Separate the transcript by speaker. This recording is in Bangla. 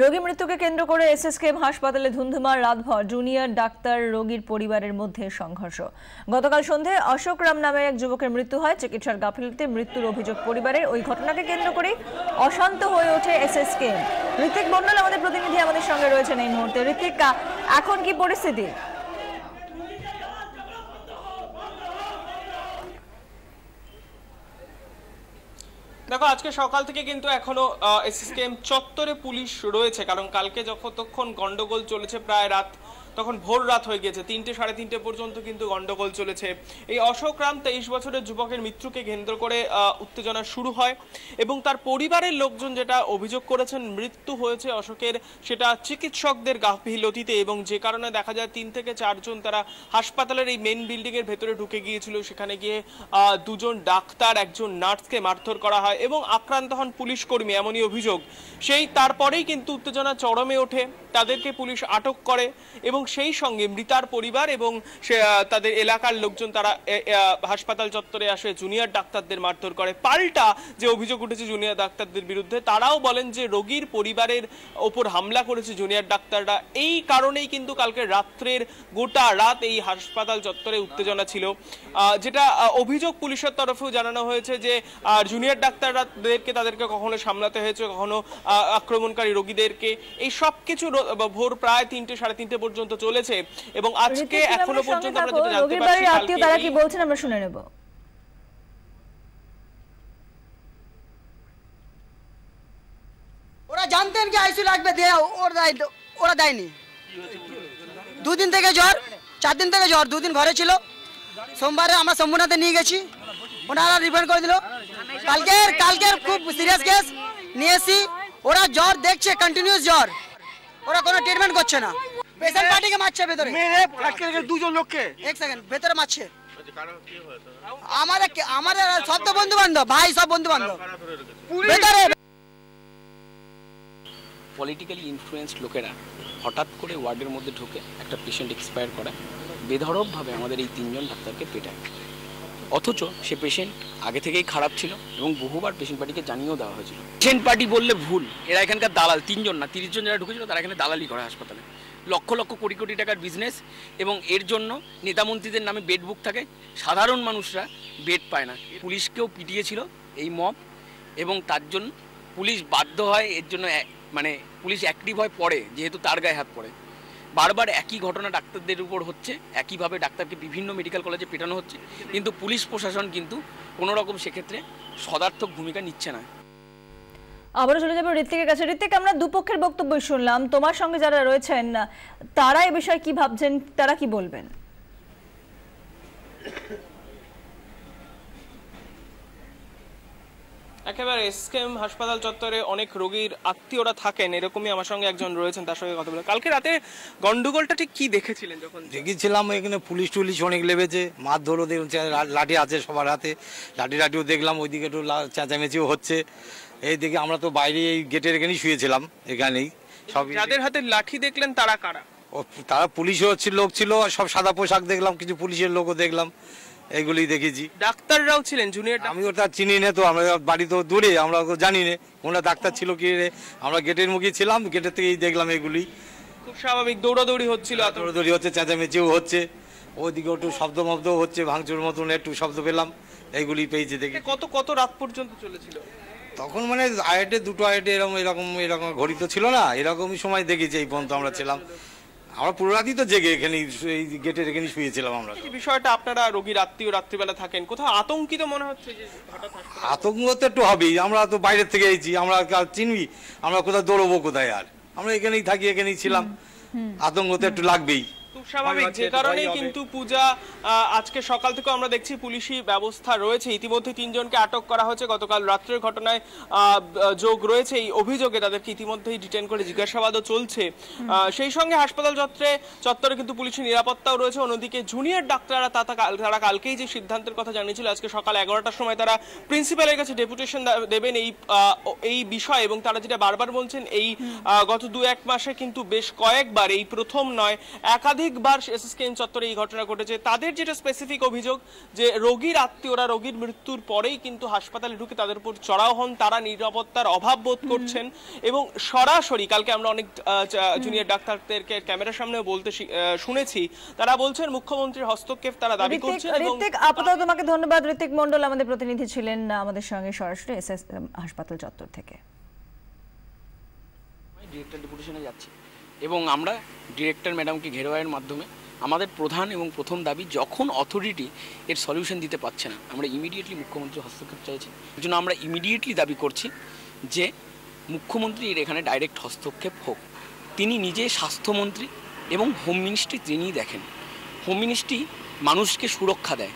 Speaker 1: রোগী মৃত্যুকে কেন্দ্র করে এসএসকেএম হাসপাতালে ধুন্ধুমার রাতভর জুনিয়র ডাক্তার রোগীর পরিবারের মধ্যে সংঘর্ষ। গতকাল সন্ধ্যায় অশোক রাম নামে এক যুবকের মৃত্যু হয়। চিকিৎসার গাফিলতিতে মৃত্যুর অভিযোগ পরিবারের। ওই ঘটনাকে কেন্দ্র করে অশান্ত হয়ে ওঠে এসএসকেএম। ঋত্বিক মন্ডল আমাদের প্রতিনিধি আমাদের সঙ্গে রয়েছেন এই মুহূর্তে। ঋত্বিক, এখন কি পরিস্থিতি?
Speaker 2: দেখো, আজকে সকাল থেকে কিন্তু এখনো এসএসকেএম চত্বরে পুলিশ রয়েছে, কারণ কালকে যতক্ষণ গন্ডগোল চলেছে প্রায় রাত, তখন ভোর রাত হয়ে গেছে, 3টে সাড়ে 3টে পর্যন্ত কিন্তু গন্ডগোল চলেছে। এই অশোক রাম 23 বছরের যুবকের মৃত্যুকে কেন্দ্র করে উত্তেজনা শুরু হয় এবং তার পরিবারের লোকজন যেটা অভিযোগ করেছেন, মৃত্যু হয়েছে অশোকের সেটা চিকিৎসকদের গাফিলতিতে, এবং যে কারণে দেখা যায় 3 থেকে 4 জন তারা হাসপাতালের এই মেন বিল্ডিং এর ভেতরে ঢুকে গিয়েছিল। সেখানে গিয়ে 2 জন ডাক্তার, 1 জন নার্সকে মারধর করা হয় এবং আক্রান্ত হন পুলিশ কর্মী, এমনই অভিযোগ। সেই তারপরেই কিন্তু উত্তেজনা চরমে ওঠে, তাদেরকে পুলিশ আটক করে এবং সেই সঙ্গে মৃতার পরিবার এবং তাদের এলাকার লোকজন তারা হাসপাতাল চত্বরে আসে, জুনিয়র ডাক্তারদের মারধর করে। পাল্টা যে অভিযোগ উঠেছে জুনিয়র ডাক্তারদের বিরুদ্ধে, তারাও বলেন যে রোগীর পরিবারের ওপর হামলা করেছে জুনিয়র ডাক্তাররা। এই কারণেই কিন্তু কালকে রাত্রের গোটা রাত এই হাসপাতাল চত্বরে উত্তেজনা ছিল। যেটা অভিযোগ পুলিশের তরফেও জানানো হয়েছে যে জুনিয়র ডাক্তারদেরকে তাদেরকে কখনো সামলাতে হয়েছে, কখনো আক্রমণকারী রোগীদেরকে। এই সব কিছু ভোর প্রায় 3টে সাড়ে 3টে পর্যন্ত চলেছে এবং আজকে এখনো পর্যন্ত আমরা যেটা জানতে পারছি,
Speaker 1: আত্মীয় তারা কি বলছেন আমরা শুনে নেব।
Speaker 3: ওরা জানতেন কি আইসিইউ লাগবে, ওরা দেয়নি। 2 দিন থেকে জ্বর, 4 দিন থেকে জ্বর, 2 দিন ঘরে ছিল। সোমবারে আমরা শম্ভুনাথে নিয়ে গেছি, ওনারা রিফান্ড করে দিল। কালকের খুব সিরিয়াস কেস নিয়ে এসি, ওরা জ্বর দেখছে, কন্টিনিউয়াস জ্বর, ওরা কোনো ট্রিটমেন্ট করছে না। পেশেন্ট পার্টিকে মারছে ভেতরে, মেরে 2 জন লোককে, 1 সেকেন্ড, ভেতরে মারছে। আমাদের সব তো বন্ধু বান্ধব, ভাই সব বন্ধু বান্ধব ভেতরে।
Speaker 4: পলিটিক্যালি ইনফ্লুয়েন্সড লোকেরা হঠাৎ করে ওয়ার্ডের মধ্যে ঢুকে একটা পেশেন্ট এক্সপায়ার করে, বেধড়কভাবে আমাদের এই 3 জন ডাক্তারকে পেটায়। অথচ সে পেশেন্ট আগে থেকেই খারাপ ছিল এবং বহুবার পেশেন্ট পার্টিকে জানিয়েও দেওয়া হয়েছিল। পেশেন্ট পার্টি বললে ভুল, এরা এখানকার দালাল। 3 জন না 30 জন যারা ঢুকেছিল তারা এখানে দালালি করে হাসপাতালে। লক্ষ লক্ষ কোটি কোটি টাকার বিজনেস, এবং এর জন্য নেতামন্ত্রীদের নামে বেড বুক থাকে, সাধারণ মানুষরা বেড পায় না। পুলিশকেও পিটিয়েছিল এই মব, এবং তার জন্য পুলিশ বাধ্য হয়, এর জন্য মানে পুলিশ অ্যাক্টিভ হয় পরে, যেহেতু তার গায়ে হাত পড়ে। বারবার একই ঘটনা ডাক্তারদের উপর হচ্ছে, একইভাবে ডাক্তারকে বিভিন্ন মেডিকেল কলেজে পেটানো হচ্ছে, কিন্তু পুলিশ প্রশাসন কিন্তু কোনো রকম সেক্ষেত্রে সদার্থক ভূমিকা নিচ্ছে না।
Speaker 1: আবারও চলে যাবো ঋত্বিকের কাছে। ঋত্বিক, আমরা দুপক্ষের বক্তব্য শুনলাম, তোমার সঙ্গে যারা রয়েছেন তারা এ বিষয়ে কি ভাবছেন, তারা কি বলবেন?
Speaker 2: একেবারে এসএসকেএম হাসপাতাল চত্বরে অনেক রোগীর আত্মীয়রা থাকেন, এরকমই আমার সঙ্গে একজন রয়েছেন, তার সঙ্গে কথা বলে। কালকে রাতে গন্ডগোলটা ঠিক কি দেখেছিলেন? যখন
Speaker 5: দেখেছিলাম এখানে পুলিশ টুলিশ অনেক লেগেছে, মারধরও লাঠি আছে সবার হাতে, লাঠিও দেখলাম, ওইদিকে একটু চেঁচামেচিও হচ্ছে। এই দিকে আমরা তো বাইরে এই গেটের এখানেই শুয়েছিলাম, এখানেই সব।
Speaker 2: যাদের হাতে লাঠি দেখলেন তারা কারা?
Speaker 5: তারা পুলিশও লোক ছিল, সব সাদা পোশাক দেখলাম, কিছু পুলিশের লোকও দেখলাম, এইগুলি দেখেছি।
Speaker 2: ডাক্তাররাও ছিলেন জুনিয়র?
Speaker 5: আমি ওটা চিনি না তো, আমরা বাড়ি তো দূরে, আমরা জানি না কোনটা ডাক্তার ছিল কি। আমরা গেটের মুখে ছিলাম, গেটের থেকেই দেখলাম এগুলি।
Speaker 2: খুব স্বাভাবিক, দৌড়াদৌড়ি হচ্ছিল,
Speaker 5: দৌড়াদৌড়ি হচ্ছে, চেঁচামেচিও হচ্ছে, ওইদিকে একটু শব্দ হচ্ছে, ভাঙচুর মতন একটু শব্দ পেলাম, এইগুলি পেয়েছি দেখি।
Speaker 2: কত রাত পর্যন্ত চলেছিল
Speaker 5: তখন? মানে 2টো আড়াইটে এরকম ঘড়ি তো ছিল না, এরকমই সময় দেখেছি। এই পর্যন্ত আমরা ছিলাম, আমরা পুরো রাতই তো জেগে এখানে এই গেটের এখানে শুয়েছিলাম আমরা।
Speaker 2: বিষয়টা, আপনারা রোগীর আত্মীয় রাত্রিবেলা থাকেন, কোথাও আতঙ্কিত মনে হচ্ছে?
Speaker 5: আতঙ্ক তো একটু হবেই, আমরা তো বাইরের থেকে এসেছি, আমরা চিনবি, আমরা কোথাও দৌড়বো কোথায়? আর আমরা এখানেই থাকি, এখানেই ছিলাম, আতঙ্ক তো একটু লাগবেই।
Speaker 2: খুব স্বাভাবিক, যে কারণে কিন্তু পূজা আজকে সকাল থেকে আমরা দেখছি পুলিশি ব্যবস্থা রয়েছে। ইতিমধ্যে 3 জনকে আটক করা হয়েছে, গতকাল রাত্রের ঘটনায় যোগ রয়েছে এই অভিযোগে, তাদেরকে ইতিমধ্যেই ডিটেইন করে জিজ্ঞাসাবাদও চলছে। সেই সঙ্গে হাসপাতাল চত্বরে কিন্তু পুলিশের নিরাপত্তাও রয়েছে। অন্যদিকে জুনিয়র ডাক্তাররা তারা কালকেই যে সিদ্ধান্তের কথা জানিয়েছিল, আজকে সকাল 11টার সময় তারা প্রিন্সিপালের কাছে ডেপুটেশন দেবেন এই বিষয়, এবং তারা যেটা বারবার বলছেন, এই গত 2-1 মাসে কিন্তু বেশ কয়েকবার, এই প্রথম নয়, একাধিক একাধিকবার এসএসকেএম চত্বরে এই ঘটনা ঘটেছে। তাদের যেটা স্পেসিফিক অভিযোগ যে রোগীর আত্মীয়রা রোগীর মৃত্যুর পরেই কিন্তু হাসপাতালে ঢুকে তাদের উপর চড়াও হন, তারা নিরাপত্তার অভাব বোধ করছেন এবং সরাসরি কালকে আমরা অনেক জুনিয়র ডাক্তারদেরকে ক্যামেরার সামনে বলতে শুনেছি, তারা বলছেন মুখ্যমন্ত্রীর হস্তক্ষেপ তারা দাবি করছেন।
Speaker 1: ঋত্বিক, আপাতত তোমাকে ধন্যবাদ। ঋত্বিক মণ্ডল আমাদের প্রতিনিধি ছিলেন আমাদের সঙ্গে সরাসরি এসএসকেএম হাসপাতাল চত্বর থেকে।
Speaker 4: ডিরেক্টর ডেপুটেশনে যাচ্ছি এবং আমরা ডিরেক্টর ম্যাডামকে ঘেরাওয়ের মাধ্যমে আমাদের প্রধান এবং প্রথম দাবি, যখন অথরিটি এর সলিউশন দিতে পারছে না, আমরা ইমিডিয়েটলি মুখ্যমন্ত্রীর হস্তক্ষেপ চাইছি। এর জন্য আমরা ইমিডিয়েটলি দাবি করছি যে মুখ্যমন্ত্রীর এখানে ডাইরেক্ট হস্তক্ষেপ হোক। তিনি নিজে স্বাস্থ্যমন্ত্রী এবং হোম মিনিস্ট্রি তিনিই দেখেন। হোম মিনিস্ট্রি মানুষকে সুরক্ষা দেয়,